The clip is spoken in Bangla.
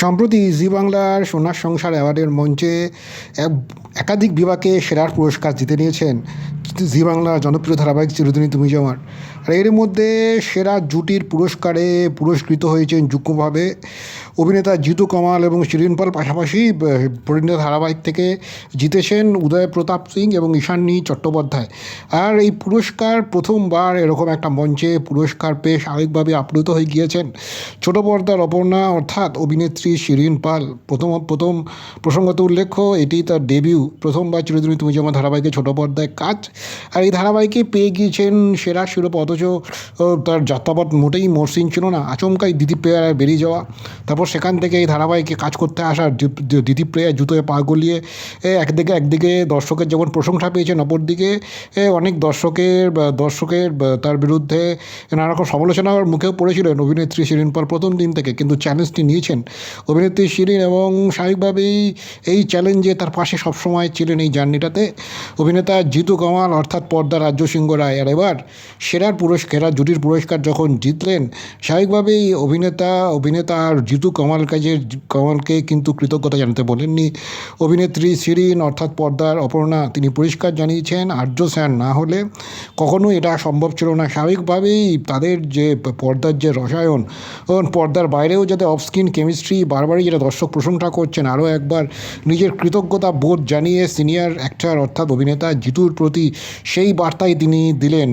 সম্প্রতি জি বাংলার সোনার সংসার অ্যাওয়ার্ডের মঞ্চে একাধিক বিভাগে সেরার পুরস্কার জিতে নিয়েছেন জি বাংলার জনপ্রিয় ধারাবাহিক চিরদিনই তুমি যে আমার। আর এর মধ্যে সেরা জুটির পুরস্কারে পুরস্কৃত হয়েছেন যুগ্মভাবে অভিনেতা জিতু কামাল এবং শিরিন পাল। পাশাপাশি পরিণীতা ধারাবাহিক থেকে জিতেছেন উদয় প্রতাপ সিং এবং ঈশানী চট্টোপাধ্যায়। আর এই পুরস্কার প্রথমবার এরকম একটা মঞ্চে পুরস্কার পেয়ে স্বাভাবিকভাবে আপ্লুত হয়ে গিয়েছেন ছোট পর্দার অপর্ণা অর্থাৎ অভিনেত্রী শিরিন পাল। প্রথম প্রসঙ্গত উল্লেখ্য, এটি তার ডেবিউ, প্রথমবার চিরদিনই তুমি যে আমার ধারাবাহিকে ছোট পর্দায় কাজ। আর এই ধারাবাহিকে পেয়ে গিয়েছেন সেরা শিরোপা, অথচ তার যাত্রাপথ মোটেই মসৃণ ছিল না। আচমকাই দিদিপ্রিয়ার বেরিয়ে যাওয়া, তারপর সেখান থেকে এই ধারাবাহিকে কাজ করতে আসা দিদিপ্রিয়া জুতোয় পা গলিয়ে একদিকে দর্শকের যেমন প্রশংসা পেয়েছেন, অপরদিকে অনেক দর্শকের তার বিরুদ্ধে নানা রকম সমালোচনার মুখেও পড়েছিলেন অভিনেত্রী শিরিন পাল প্রথম দিন থেকে। কিন্তু চ্যালেঞ্জটি নিয়েছেন অভিনেত্রী শিরিন এবং স্বাভাবিকভাবেই এই চ্যালেঞ্জে তার পাশে সবসময় ছিলেন এই জার্নিটাতে অভিনেতা জিতু কামাল অর্থাৎ পর্দা রাজ্য সিংহ রায়। আর এবার সেরা জুটির পুরস্কার যখন জিতলেন, স্বাভাবিকভাবেই অভিনেতা আর জিতু কামালকে কিন্তু কৃতজ্ঞতা জানাতে বলেননি অভিনেত্রী শিরিন অর্থাৎ পর্দার অপর্ণা। তিনি পরিষ্কার জানিয়েছেন আর্য স্যার না হলে কখনোই এটা সম্ভব ছিল না। স্বাভাবিকভাবেই তাদের যে পর্দার যে রসায়ন, পর্দার বাইরেও যাতে অফস্ক্রিন কেমিস্ট্রি বারবারই যেটা দর্শক প্রশংসা করছেন, আরও একবার নিজের কৃতজ্ঞতা বোধ জানিয়ে সিনিয়র অ্যাক্টর অর্থাৎ অভিনেতা জিতুর প্রতি সেই বার্তাই তিনি দিলেন।